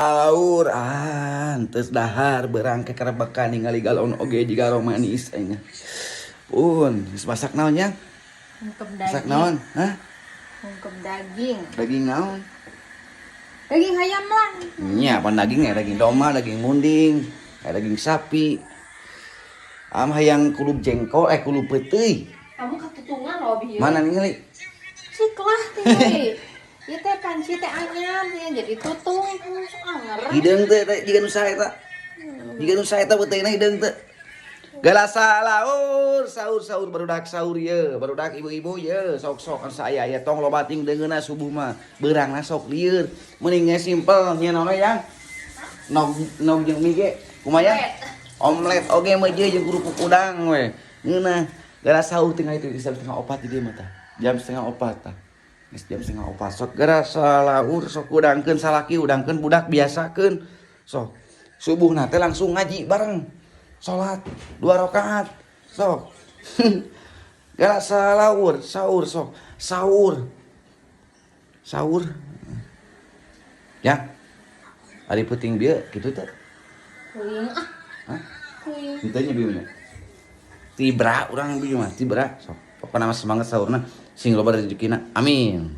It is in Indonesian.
Aur terus dahar berangke kerebekan ningali galon oge di garo manis nya. Geus masak naon nya? Ungkep Masak daging. naon? Hah? Ungkep daging. Daging naon? Daging ayam lah. Nya apa dagingnya? Daging domba, daging munding, daging sapi. Hayang kulub jengkol kulub peuting. Kamu ketutungan loh bieu. Mana ningali? Ciklah teh. Ieu teh panci teh anyam teh jadi tutung terus anger. Hideung teh jiga nu sae eta. Jiga nu sae eta beuteungna hideung teh. Galasa laur, sahur barudak sahur ye, barudak ibu-ibu ye, sok-sok kan saya ya tong loba ting deungeuna subuh mah. Beurangna sok lieur. Mending ge simpel nya naon yang nog jeung mie ge. Kumaha? Omlet oge mah jeung kerupuk udang we. Ngeunah gara sahur tinggal itu jam 3:30 di dieu mah tah. Jam 3:30 tah. Geus jam 3:30 sok gara salaur sok udangkeun salaki udangkeun budak biasakeun. Sok subuhna teh langsung ngaji bareng. Salat 2 rakaat. Sok. Gara salaur sahur sok. Sahur. Ya. Ari peuting bieu kitu teh. Kuing ah. Hah? Kuing. Ditanya bieunya. Tibra urang bieu mah tibra sok. Pokona mah semangat sahurna sing loba rezekina. Amin.